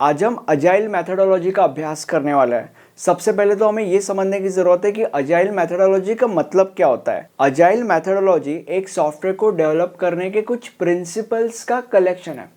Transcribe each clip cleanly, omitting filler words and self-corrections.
आज हम agile methodology का अभ्यास करने वाला है। सबसे पहले तो हमें ये समझने की ज़रूरत है कि अजाइल मैथडोलॉजी का मतलब क्या होता है। अजाइल मैथडोलॉजी एक सॉफ्टवेयर को डेवलप करने के कुछ प्रिंसिपल्स का कलेक्शन है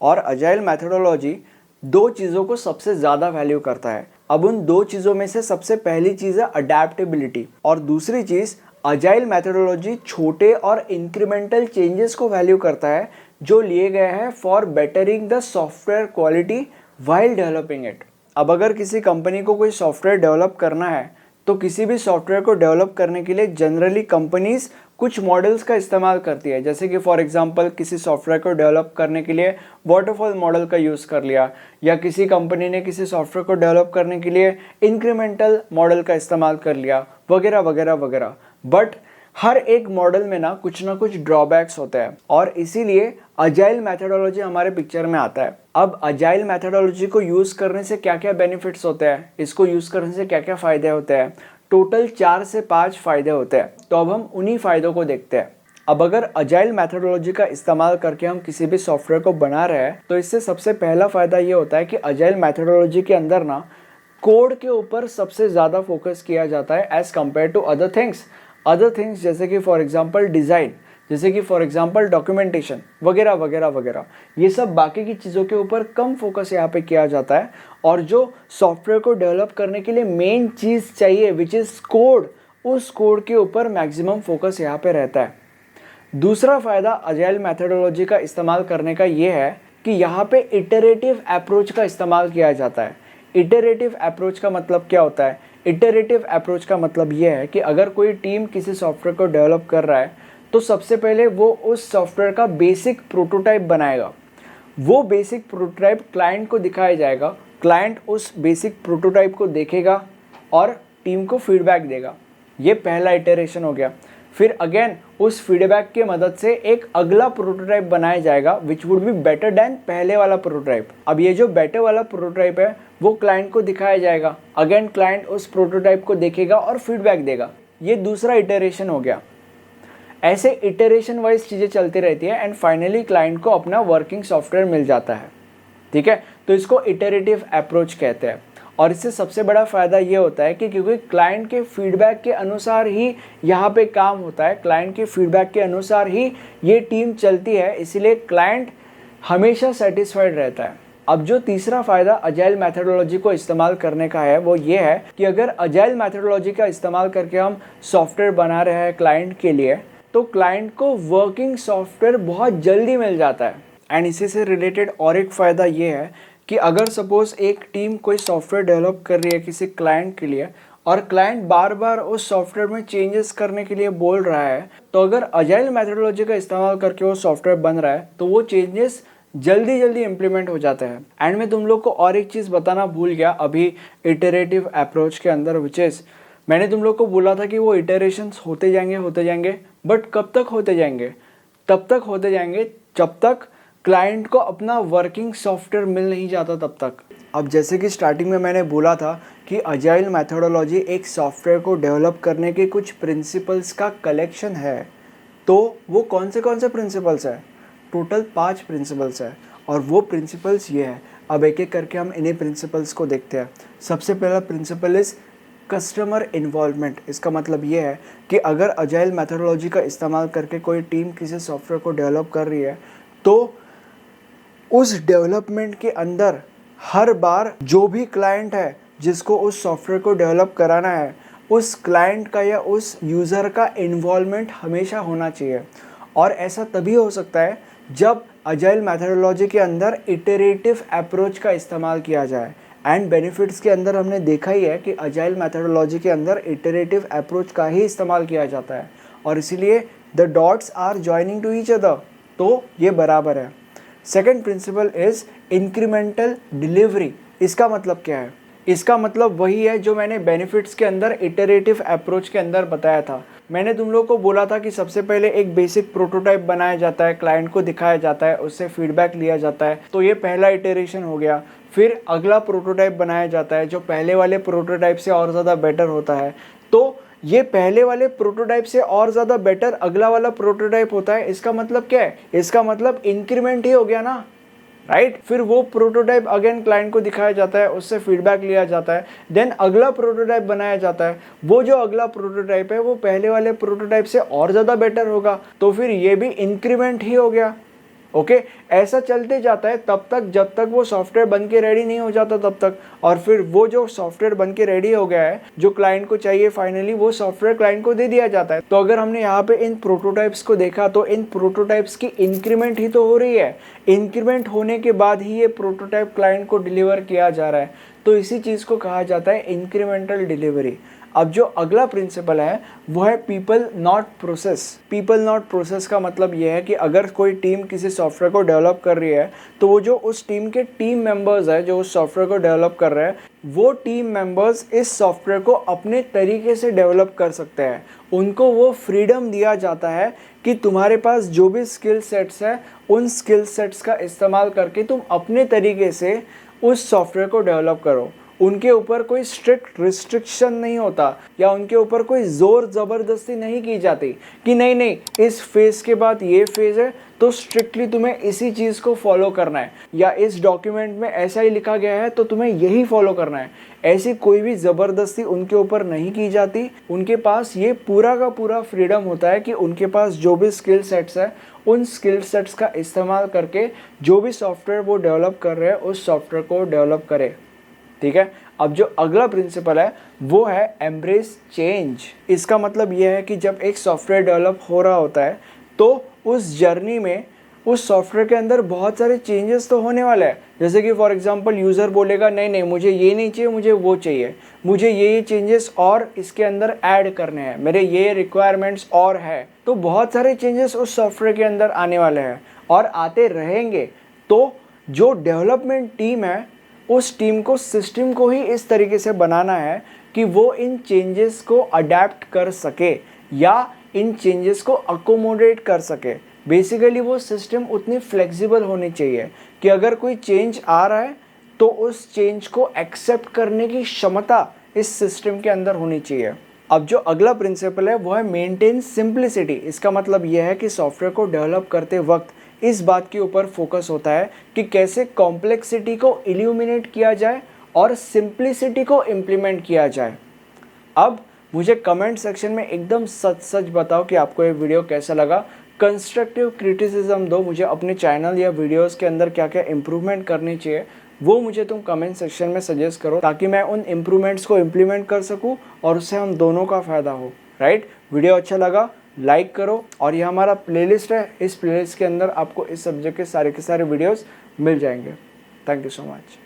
और अजाइल मैथडोलॉजी दो चीज़ों को सबसे ज़्यादा वैल्यू करता है। अब उन दो चीज़ों में से सबसे पहली चीज़ है अडेप्टेबिलिटी और दूसरी चीज़ अजाइल मैथडोलॉजी छोटे और इंक्रीमेंटल चेंजेस को वैल्यू करता है जो लिए गए हैं for bettering the software quality while developing it. अब अगर किसी कंपनी को कोई सॉफ्टवेयर डेवलप करना है तो किसी भी सॉफ्टवेयर को डेवलप करने के लिए जनरली कंपनीज कुछ मॉडल्स का इस्तेमाल करती है। जैसे कि फॉर एग्जांपल किसी सॉफ्टवेयर को डेवलप करने के लिए वाटरफॉल मॉडल का यूज़ कर लिया, या किसी कंपनी ने किसी सॉफ्टवेयर को डेवलप करने के लिए इंक्रीमेंटल मॉडल का इस्तेमाल कर लिया, वगैरह वगैरह वगैरह। बट हर एक मॉडल में ना कुछ ड्रॉबैक्स होते हैं और इसीलिए अजाइल मैथडोलॉजी हमारे पिक्चर में आता है। अब अजाइल मैथडोलॉजी को यूज़ करने से क्या क्या बेनिफिट्स होते हैं, इसको यूज़ करने से क्या क्या फ़ायदे होते हैं, टोटल 4 से 5 फ़ायदे होते हैं। तो अब हम उन्हीं फ़ायदों को देखते हैं। अब अगर अजाइल मैथडोलॉजी का इस्तेमाल करके हम किसी भी सॉफ्टवेयर को बना रहे हैं तो इससे सबसे पहला फ़ायदा ये होता है कि अजाइल मैथडोलॉजी के अंदर ना कोड के ऊपर सबसे ज़्यादा फोकस किया जाता है as compare to other things जैसे कि फॉर एग्जांपल डिज़ाइन, जैसे कि फॉर एग्जांपल डॉक्यूमेंटेशन वगैरह वगैरह वगैरह। ये सब बाकी की चीज़ों के ऊपर कम फोकस यहाँ पे किया जाता है और जो सॉफ्टवेयर को डेवलप करने के लिए मेन चीज़ चाहिए विच इज़ कोड, उस कोड के ऊपर मैक्सिमम फोकस यहाँ पे रहता है। दूसरा फ़ायदा अजाइल मैथडोलॉजी का इस्तेमाल करने का ये है कि यहाँ पे इटरेटिव अप्रोच का इस्तेमाल किया जाता है। इटरेटिव अप्रोच का मतलब क्या होता है? इटरेटिव अप्रोच का मतलब ये है कि अगर कोई टीम किसी सॉफ्टवेयर को डेवलप कर रहा है तो सबसे पहले वो उस सॉफ्टवेयर का बेसिक प्रोटोटाइप बनाएगा। वो बेसिक प्रोटोटाइप क्लाइंट को दिखाया जाएगा, क्लाइंट उस बेसिक प्रोटोटाइप को देखेगा और टीम को फीडबैक देगा। ये पहला इटरेशन हो गया। फिर अगेन उस फीडबैक के मदद से एक अगला प्रोटोटाइप बनाया जाएगा which would be better than पहले वाला प्रोटोटाइप। अब ये जो बेटर वाला प्रोटोटाइप है वो क्लाइंट को दिखाया जाएगा, अगेन क्लाइंट उस प्रोटोटाइप को देखेगा और फीडबैक देगा। ये दूसरा इटरेशन हो गया। ऐसे इटरेशन वाइज चीज़ें चलती रहती है एंड फाइनली क्लाइंट को अपना वर्किंग सॉफ्टवेयर मिल जाता है। ठीक है, तो इसको इटरेटिव अप्रोच कहते हैं। और इससे सबसे बड़ा फ़ायदा ये होता है कि क्योंकि क्लाइंट के फीडबैक के अनुसार ही यहाँ पे काम होता है, क्लाइंट के फीडबैक के अनुसार ही ये टीम चलती है, इसीलिए क्लाइंट हमेशा सेटिस्फाइड रहता है। अब जो तीसरा फ़ायदा अजाइल मैथडोलॉजी को इस्तेमाल करने का है वो ये है कि अगर अजाइल मैथडोलॉजी का इस्तेमाल करके हम सॉफ्टवेयर बना रहे हैं क्लाइंट के लिए तो क्लाइंट को वर्किंग सॉफ्टवेयर बहुत जल्दी मिल जाता है। एंड इसी से रिलेटेड और एक फ़ायदा ये है कि अगर सपोज़ एक टीम कोई सॉफ्टवेयर डेवलप कर रही है किसी क्लाइंट के लिए और क्लाइंट बार बार उस सॉफ्टवेयर में चेंजेस करने के लिए बोल रहा है, तो अगर अजाइल मैथडोलॉजी का इस्तेमाल करके वो सॉफ्टवेयर बन रहा है तो वो चेंजेस जल्दी जल्दी इम्प्लीमेंट हो जाते हैं। एंड मैं तुम लोग को और एक चीज़ बताना भूल गया अभी इटरेटिव अप्रोच के अंदर, विच इज़ मैंने तुम लोग को बोला था कि वो इटरेशंस होते जाएंगे, बट कब तक होते जाएंगे? तब तक होते जाएंगे जब तक क्लाइंट को अपना वर्किंग सॉफ्टवेयर मिल नहीं जाता तब तक। अब जैसे कि स्टार्टिंग में मैंने बोला था कि अजाइल मैथडोलॉजी एक सॉफ्टवेयर को डेवलप करने के कुछ प्रिंसिपल्स का कलेक्शन है, तो वो कौन से प्रिंसिपल्स है? टोटल 5 प्रिंसिपल्स है और वो प्रिंसिपल्स ये है। अब एक एक करके हम इन्हीं प्रिंसिपल्स को देखते हैं। सबसे पहला प्रिंसिपल इज़ कस्टमर इन्वॉल्वमेंट। इसका मतलब ये है कि अगर अजाइल मैथडोलॉजी का इस्तेमाल करके कोई टीम किसी सॉफ्टवेयर को डेवलप कर रही है तो उस डेवलपमेंट के अंदर हर बार जो भी क्लाइंट है जिसको उस सॉफ्टवेयर को डेवलप कराना है, उस क्लाइंट का या उस यूज़र का इन्वॉल्वमेंट हमेशा होना चाहिए। और ऐसा तभी हो सकता है जब अजाइल मैथडोलॉजी के अंदर इटरेटिव अप्रोच का इस्तेमाल किया जाए। एंड बेनिफिट्स के अंदर हमने देखा ही है कि अजाइल मैथडोलॉजी के अंदर इटरेटिव अप्रोच का ही इस्तेमाल किया जाता है और इसीलिए the dots are joining to each other, तो ये बराबर है। Second principle is incremental delivery. इसका मतलब क्या है? इसका मतलब वही है जो मैंने बेनिफिट्स के अंदर इटरेटिव अप्रोच के अंदर बताया था। मैंने तुम लोग को बोला था कि सबसे पहले एक बेसिक प्रोटोटाइप बनाया जाता है, क्लाइंट को दिखाया जाता है, उससे फीडबैक लिया जाता है, तो ये पहला इटरेशन हो गया। फिर अगला प्रोटोटाइप बनाया जाता है जो पहले वाले प्रोटोटाइप से और ज़्यादा बेटर होता है, तो ये पहले वाले प्रोटोटाइप से और ज़्यादा बेटर अगला वाला प्रोटोटाइप होता है। इसका मतलब क्या है? इसका मतलब इंक्रीमेंट ही हो गया ना, राइट। फिर वो प्रोटोटाइप अगेन क्लाइंट को दिखाया जाता है, उससे फीडबैक लिया जाता है, देन अगला प्रोटोटाइप बनाया जाता है। वो जो अगला प्रोटोटाइप है वो पहले वाले प्रोटोटाइप से और ज़्यादा बेटर होगा, तो फिर ये भी इंक्रीमेंट ही हो गया। ओके ऐसा चलते जाता है तब तक जब तक वो सॉफ्टवेयर बन के रेडी नहीं हो जाता तब तक। और फिर वो जो सॉफ्टवेयर बन के रेडी हो गया है, जो क्लाइंट को चाहिए, फाइनली वो सॉफ्टवेयर क्लाइंट को दे दिया जाता है। तो अगर हमने यहाँ पे इन प्रोटोटाइप्स को देखा तो इन प्रोटोटाइप्स की इंक्रीमेंट ही तो हो रही है। इंक्रीमेंट होने के बाद ही ये प्रोटोटाइप क्लाइंट को डिलीवर किया जा रहा है, तो इसी चीज़ को कहा जाता है इंक्रीमेंटल डिलीवरी। अब जो अगला प्रिंसिपल है वो है people not process. People not process का मतलब ये है कि अगर कोई टीम किसी सॉफ्टवेयर को डेवलप कर रही है तो वो जो उस टीम के टीम मेंबर्स है जो उस सॉफ्टवेयर को डेवलप कर रहे हैं, वो टीम मेंबर्स इस सॉफ्टवेयर को अपने तरीके से डेवलप कर सकते हैं। उनको वो फ्रीडम दिया जाता है कि तुम्हारे पास जो भी स्किल सेट्स है उन स्किल सेट्स का इस्तेमाल करके तुम अपने तरीके से उस सॉफ्टवेयर को डेवलप करो। उनके ऊपर कोई स्ट्रिक्ट रिस्ट्रिक्शन नहीं होता या उनके ऊपर कोई ज़ोर ज़बरदस्ती नहीं की जाती कि नहीं इस फेज़ के बाद ये फेज़ है तो स्ट्रिक्टली तुम्हें इसी चीज़ को फॉलो करना है, या इस डॉक्यूमेंट में ऐसा ही लिखा गया है तो तुम्हें यही फॉलो करना है। ऐसी कोई भी ज़बरदस्ती उनके ऊपर नहीं की जाती। उनके पास ये पूरा का पूरा फ्रीडम होता है कि उनके पास जो भी स्किल सेट्स है उन स्किल सेट्स का इस्तेमाल करके जो भी सॉफ्टवेयर वो डेवलप कर रहे हैं उस सॉफ्टवेयर को डेवलप करे। ठीक है। अब जो अगला प्रिंसिपल है वो है एम्ब्रेस चेंज। इसका मतलब ये है कि जब एक सॉफ्टवेयर डेवलप हो रहा होता है तो उस जर्नी में उस सॉफ्टवेयर के अंदर बहुत सारे चेंजेस तो होने वाले हैं। जैसे कि फॉर एग्जांपल यूज़र बोलेगा नहीं मुझे ये नहीं चाहिए, मुझे वो चाहिए, मुझे ये चेंजेस और इसके अंदर ऐड करने हैं, मेरे ये रिक्वायरमेंट्स और है। तो बहुत सारे चेंजेस उस सॉफ्टवेयर के अंदर आने वाले हैं और आते रहेंगे। तो जो डेवलपमेंट टीम है उस टीम को सिस्टम को ही इस तरीके से बनाना है कि वो इन चेंजेस को अडेप्ट कर सके या इन चेंजेस को अकोमोडेट कर सके। बेसिकली वो सिस्टम उतनी फ्लेक्सिबल होनी चाहिए कि अगर कोई चेंज आ रहा है तो उस चेंज को एक्सेप्ट करने की क्षमता इस सिस्टम के अंदर होनी चाहिए। अब जो अगला प्रिंसिपल है वो है मेंटेन सिंप्लिसिटी। इसका मतलब यह है कि सॉफ्टवेयर को डेवलप करते वक्त इस बात के ऊपर फोकस होता है कि कैसे कॉम्प्लेक्सिटी को इल्यूमिनेट किया जाए और सिंप्लिसिटी को इम्प्लीमेंट किया जाए। अब मुझे कमेंट सेक्शन में एकदम सच बताओ कि आपको ये वीडियो कैसा लगा। कंस्ट्रक्टिव क्रिटिसिज्म दो मुझे, अपने चैनल या वीडियोस के अंदर क्या क्या इम्प्रूवमेंट करनी चाहिए वो मुझे तुम कमेंट सेक्शन में सजेस्ट करो, ताकि मैं उन इम्प्रूवमेंट्स को इम्प्लीमेंट कर सकूं और उससे हम दोनों का फ़ायदा हो। राइट। वीडियो अच्छा लगा लाइक करो, और ये हमारा प्लेलिस्ट है, इस प्लेलिस्ट के अंदर आपको इस सब्जेक्ट के सारे वीडियोस मिल जाएंगे। Thank you so much.